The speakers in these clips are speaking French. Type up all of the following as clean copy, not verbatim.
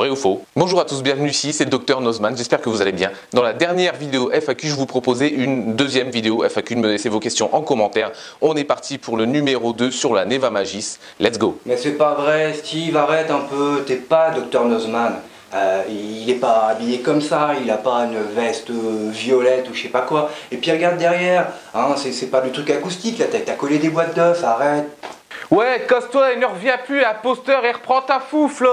Vrai ou faux? Bonjour à tous, bienvenue ici, c'est le Dr Nozman, j'espère que vous allez bien. Dans la dernière vidéo FAQ, je vous proposais une deuxième vidéo FAQ, me laissez vos questions en commentaire. On est parti pour le numéro 2 sur la Neva Magis, let's go. Mais c'est pas vrai Steve, arrête un peu, t'es pas Dr Nozman. Il est pas habillé comme ça, il a pas une veste violette ou je sais pas quoi. Et puis regarde derrière, hein, c'est pas du truc acoustique là, t'as collé des boîtes d'œufs, arrête. Ouais, casse-toi et ne reviens plus à poster et reprends ta foufle.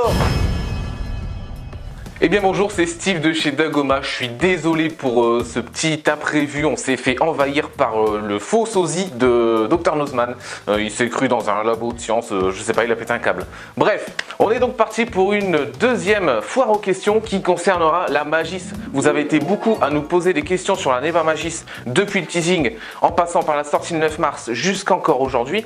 Eh bien bonjour, c'est Steve de chez Dagoma. Je suis désolé pour ce petit imprévu. On s'est fait envahir par le faux sosie de Dr Nozman. Il s'est cru dans un labo de science, je sais pas, il a pété un câble. Bref, on est donc parti pour une deuxième foire aux questions qui concernera la Magis. Vous avez été beaucoup à nous poser des questions sur la Neva Magis depuis le teasing, en passant par la sortie le 9 mars jusqu'encore aujourd'hui.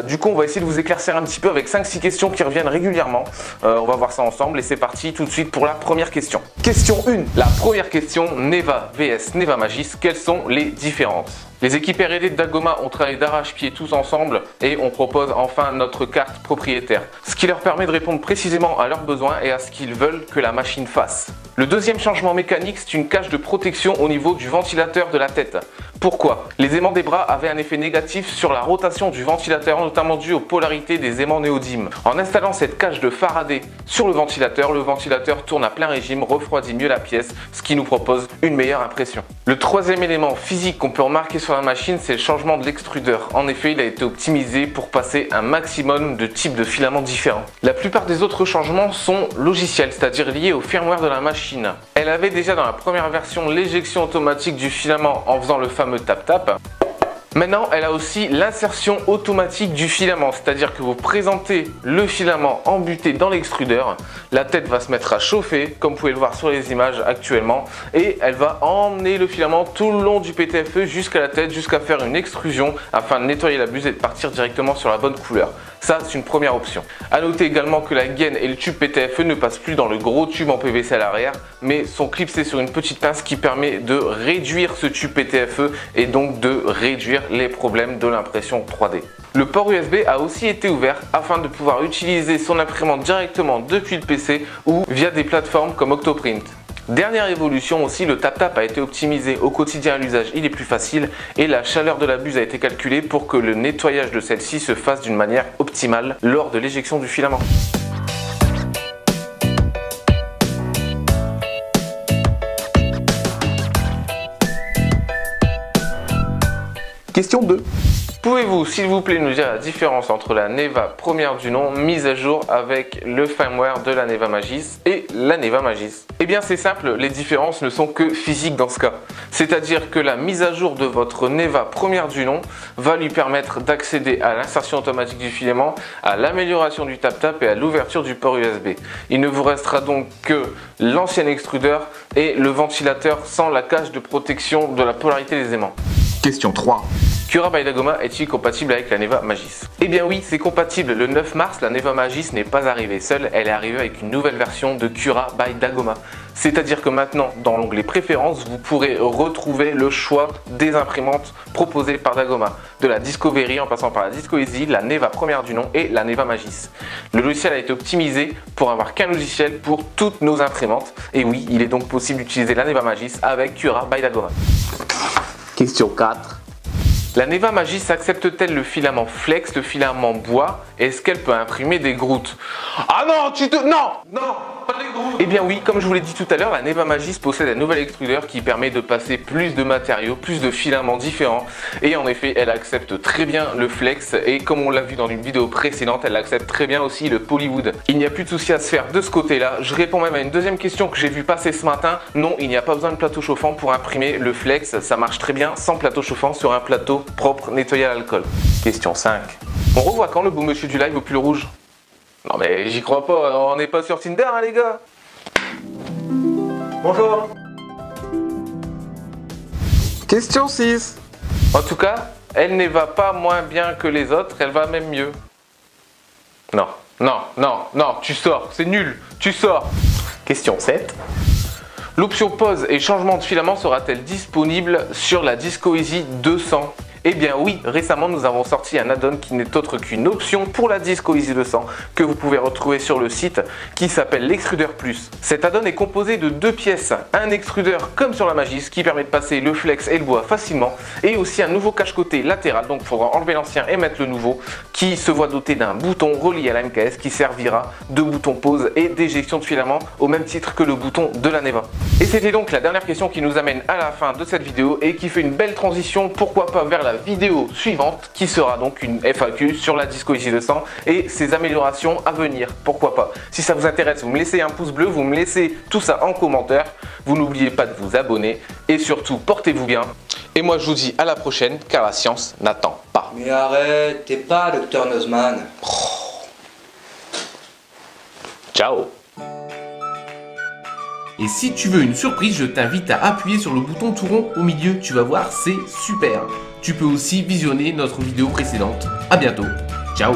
Du coup, on va essayer de vous éclaircir un petit peu avec 5-6 questions qui reviennent régulièrement. On va voir ça ensemble et c'est parti tout de suite pour la première question. Question 1. La première question, Neva vs Neva Magis, quelles sont les différences? Les équipes R&D de Dagoma ont travaillé d'arrache-pied tous ensemble et on propose enfin notre carte propriétaire, ce qui leur permet de répondre précisément à leurs besoins et à ce qu'ils veulent que la machine fasse. Le deuxième changement mécanique, c'est une cage de protection au niveau du ventilateur de la tête. Pourquoi? Les aimants des bras avaient un effet négatif sur la rotation du ventilateur, notamment dû aux polarités des aimants néodymes. En installant cette cage de Faraday sur le ventilateur tourne à plein régime, refroidit mieux la pièce, ce qui nous propose une meilleure impression. Le troisième élément physique qu'on peut remarquer sur la machine, c'est le changement de l'extrudeur. En effet, il a été optimisé pour passer un maximum de types de filaments différents. La plupart des autres changements sont logiciels, c'est-à-dire liés au firmware de la machine. Elle avait déjà dans la première version l'éjection automatique du filament en faisant le fameux tap-tap. Maintenant, elle a aussi l'insertion automatique du filament, c'est-à-dire que vous présentez le filament embuté dans l'extrudeur, la tête va se mettre à chauffer, comme vous pouvez le voir sur les images actuellement, et elle va emmener le filament tout le long du PTFE jusqu'à la tête, jusqu'à faire une extrusion afin de nettoyer la buse et de partir directement sur la bonne couleur. Ça, c'est une première option. A noter également que la gaine et le tube PTFE ne passent plus dans le gros tube en PVC à l'arrière, mais sont clipsés sur une petite pince qui permet de réduire ce tube PTFE et donc de réduire les problèmes de l'impression 3D. Le port USB a aussi été ouvert afin de pouvoir utiliser son imprimante directement depuis le PC ou via des plateformes comme Octoprint. Dernière évolution aussi, le tap-tap a été optimisé au quotidien à l'usage, il est plus facile et la chaleur de la buse a été calculée pour que le nettoyage de celle-ci se fasse d'une manière optimale lors de l'éjection du filament. Question 2. Pouvez-vous, s'il vous plaît, nous dire la différence entre la Neva première du nom mise à jour avec le firmware de la Neva Magis et la Neva Magis? Eh bien c'est simple, les différences ne sont que physiques dans ce cas. C'est-à-dire que la mise à jour de votre Neva première du nom va lui permettre d'accéder à l'insertion automatique du filament, à l'amélioration du tap-tap et à l'ouverture du port USB. Il ne vous restera donc que l'ancien extrudeur et le ventilateur sans la cage de protection de la polarité des aimants. Question 3. Cura by Dagoma est-il compatible avec la Neva Magis? Eh bien oui, c'est compatible. Le 9 mars, la Neva Magis n'est pas arrivée seule, elle est arrivée avec une nouvelle version de Cura by Dagoma. C'est-à-dire que maintenant, dans l'onglet préférences, vous pourrez retrouver le choix des imprimantes proposées par Dagoma. De la Discovery en passant par la Discoeasy, la Neva première du nom et la Neva Magis. Le logiciel a été optimisé pour avoir qu'un logiciel pour toutes nos imprimantes. Et oui, il est donc possible d'utiliser la Neva Magis avec Cura by Dagoma. Question 4. La Neva Magis accepte-t-elle le filament flex, le filament bois? Est-ce qu'elle peut imprimer des groutes? Ah non, non, pas des groutes. Eh bien oui, comme je vous l'ai dit tout à l'heure, la Neva Magis possède un nouvel extrudeur qui permet de passer plus de matériaux, plus de filaments différents. Et en effet, elle accepte très bien le flex et comme on l'a vu dans une vidéo précédente, elle accepte très bien aussi le polywood. Il n'y a plus de souci à se faire de ce côté-là. Je réponds même à une deuxième question que j'ai vu passer ce matin. Non, il n'y a pas besoin de plateau chauffant pour imprimer le flex. Ça marche très bien sans plateau chauffant sur un plateau propre nettoyé à l'alcool. Question 5. On revoit quand le beau monsieur du live au pull rouge? Non mais j'y crois pas, on n'est pas sur Tinder hein, les gars. Bonjour. Question 6. En tout cas, elle ne va pas moins bien que les autres, elle va même mieux. Non, tu sors, c'est nul, tu sors. Question 7. L'option pause et changement de filament sera-t-elle disponible sur la Discoeasy 200? Eh bien oui, récemment nous avons sorti un add-on qui n'est autre qu'une option pour la Disco Easy 200 que vous pouvez retrouver sur le site qui s'appelle l'Extrudeur Plus. Cet add-on est composé de deux pièces, un extrudeur comme sur la Magis qui permet de passer le flex et le bois facilement et aussi un nouveau cache-côté latéral, donc il faudra enlever l'ancien et mettre le nouveau, qui se voit doté d'un bouton relié à la MKS qui servira de bouton pause et d'éjection de filament au même titre que le bouton de la Neva. Et c'était donc la dernière question qui nous amène à la fin de cette vidéo et qui fait une belle transition, pourquoi pas, vers la vidéo suivante qui sera donc une FAQ sur la Disco Easy 200 et ses améliorations à venir, pourquoi pas. Si ça vous intéresse, vous me laissez un pouce bleu, vous me laissez tout ça en commentaire, vous n'oubliez pas de vous abonner et surtout portez-vous bien. Et moi je vous dis à la prochaine car la science n'attend pas. Mais arrête, t'es pas Dr Nozman. Ciao. Et si tu veux une surprise, je t'invite à appuyer sur le bouton tout rond au milieu, tu vas voir, c'est super. Tu peux aussi visionner notre vidéo précédente. A bientôt, ciao.